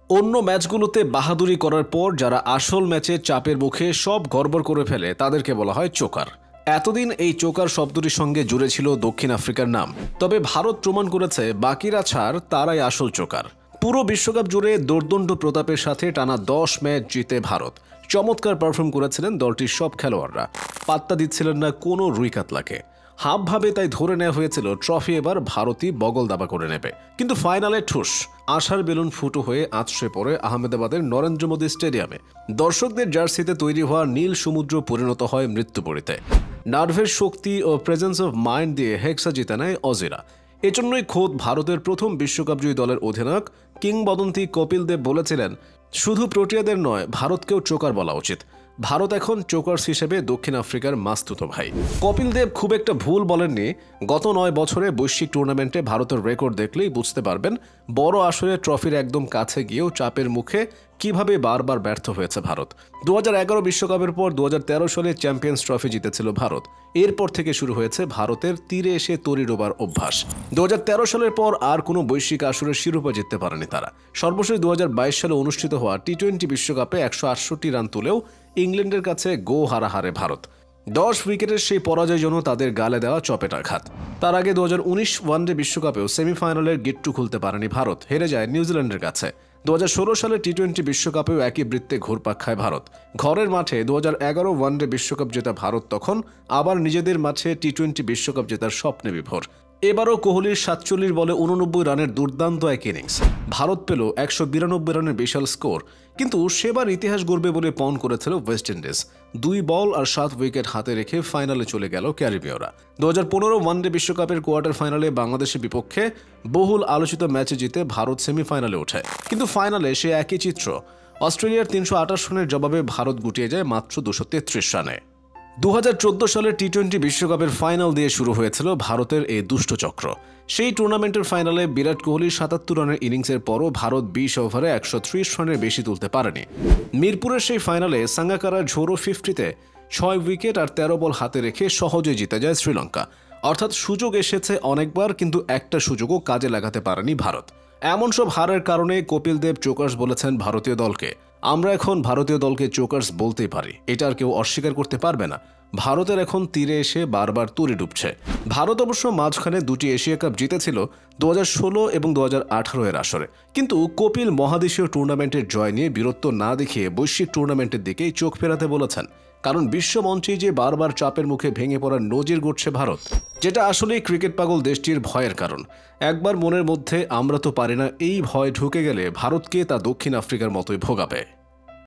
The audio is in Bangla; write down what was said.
অন্য ম্যাচগুলোতে বাহাদুরি করার পর যারা আসল ম্যাচে চাপের মুখে সব গড়বড় করে ফেলে তাদেরকে বলা হয় চোকার। এতদিন এই চোকার শব্দটির সঙ্গে জুড়ে ছিল দক্ষিণ আফ্রিকার নাম। তবে ভারত প্রমাণ করেছে বাকিরা ছাড় তারাই আসল চোকার। পুরো বিশ্বকাপ জুড়ে দোর্দণ্ড প্রতাপের সাথে টানা 10 ম্যাচ জিতে ভারত চমৎকার পারফর্ম করেছিলেন দলটির সব খেলোয়াড়রা। পাত্তা দিচ্ছিলেন না কোনো রুই কাতলাকে। হাবভাবে তাই ধরে নেওয়া হয়েছিল ট্রফি এবার ভারতই বগল দাবা করে নেবে। কিন্তু ফাইনালে ঠুস, আশার বেলুন ফুটো হয়ে আছড়ে পড়ে আহমেদাবাদের নরেন্দ্র মোদী স্টেডিয়ামে। দর্শকদের জার্সিতে তৈরি হওয়া নীল সমুদ্র পরিণত হয় মৃত্যুপুরীতে। নার্ভের শক্তি ও প্রেজেন্স অফ মাইন্ড দিয়ে হেক্সা জিতে নেয় অজিরা। এজন্যই খোদ ভারতের প্রথম বিশ্বকাপজয়ী দলের অধিনায়ক কিংবদন্তি কপিল দেব বলেছিলেন, শুধু প্রোটিয়াদের নয়, ভারতকেও চোকার বলা উচিত। ভারত এখন চোকার্স হিসেবে দক্ষিণ আফ্রিকার মাস্তুতো ভাই। কপিল দেব খুব একটা ভুল বলেননি। গত 9 বছরে বৈশ্বিক টুর্নামেন্টে ভারতের রেকর্ড দেখলেই বুঝতে পারবেন বড় আসরে ট্রফির একদম কাছে গিয়েও চাপের মুখে কিভাবে বারবার ব্যর্থ হয়েছে ভারত। 2011 বিশ্বকাপের পর 2013 সালে চ্যাম্পিয়ন্স ট্রফি জিতেছিল ভারত। এরপর থেকে শুরু হয়েছে ভারতের তীরে এসে তরি ডোবার অভ্যাস। 2013 সালের পর আর কোনো বৈশ্বিক আসরের শিরোপা জিততে পারেনি তারা। সর্বশেষ 2022 সালে অনুষ্ঠিত হওয়া টি-20 বিশ্বকাপে 168 রান তুলেও ইংল্যান্ডের কাছে গো হারাহারে ভারত। 10 উইকেটের সেই পরাজয়ের জন্য তাদের গালে দেওয়া চপেটাঘাত। তার আগে 2019 ওয়ানডে বিশ্বকাপেও সেমিফাইনালের গিট্টু খুলতে পারেনি ভারত, হেরে যায় নিউজিল্যান্ডের কাছে। 2016 সালে টি-20 বিশ্বকাপেও একই বৃত্তে ঘুরপাক খায় ভারত। ঘরের মাঠে 2011 ওয়ানডে বিশ্বকাপ জেতা ভারত তখন আবার নিজেদের মাঠে টি-20 বিশ্বকাপ জেতার স্বপ্নে বিভোর। এবারও কোহলির 47 বলে 89 রানের দুর্দান্ত এক ইনিংস। ভারত পেল 192 রানের বিশাল স্কোর। কিন্তু সেবার ইতিহাস গড়বে বলে পণ করেছিল ওয়েস্ট ইন্ডিজ। 2 বল আর 7 উইকেট হাতে রেখে ফাইনালে চলে গেল ক্যারিবীয়রা। 2015 ওয়ানডে বিশ্বকাপের কোয়ার্টার ফাইনালে বাংলাদেশের বিপক্ষে বহুল আলোচিত ম্যাচে জিতে ভারত সেমিফাইনালে ওঠে। কিন্তু ফাইনালে সে একই চিত্র। অস্ট্রেলিয়ার 328 রানের জবাবে ভারত গুটিয়ে যায় মাত্র 233 রানে। 2014 সালের টি-20 বিশ্বকাপের ফাইনাল দিয়ে শুরু হয়েছিল ভারতের এই দুষ্টচক্র। সেই টুর্নামেন্টের ফাইনালে বিরাট কোহলির 77 রানের ইনিংসের পরও ভারত 20 ওভারে 130 রানের বেশি তুলতে পারেনি। মিরপুরের সেই ফাইনালে সাঙ্গাকারার ঝোড়ো 50-তে 6 উইকেট আর 13 বল হাতে রেখে সহজে জিতে যায় শ্রীলঙ্কা। অর্থাৎ সুযোগ এসেছে অনেকবার, কিন্তু একটা সুযোগও কাজে লাগাতে পারেনি ভারত। এমন সব হারের কারণে কপিল দেব চোকার্স বলেছেন ভারতীয় দলকে। আমরা এখন ভারতীয় দলকে চোকার্স বলতেই পারি, এটা আর কেউ অস্বীকার করতে পারবে না। ভারতের এখন তীরে এসে বারবার তরি ডুবছে। ভারত অবশ্য মাঝখানে 2টি এশিয়া কাপ জিতেছিল 2016 এবং 2018 এর আসরে। কিন্তু কপিল মহাদেশীয় টুর্নামেন্টের জয় নিয়ে বীরত্ব না দেখিয়ে বৈশ্বিক টুর্নামেন্টের দিকেই চোখ ফেরাতে বলেছেন। কারণ বিশ্ব মঞ্চেই যে বারবার চাপের মুখে ভেঙে পড়ার নজির গড়ছে ভারত, যেটা আসলেই ক্রিকেট পাগল দেশটির ভয়ের কারণ। একবার মনের মধ্যে আমরা তো পারি না এই ভয় ঢুকে গেলে ভারতকে তা দক্ষিণ আফ্রিকার মতোই ভোগাবে।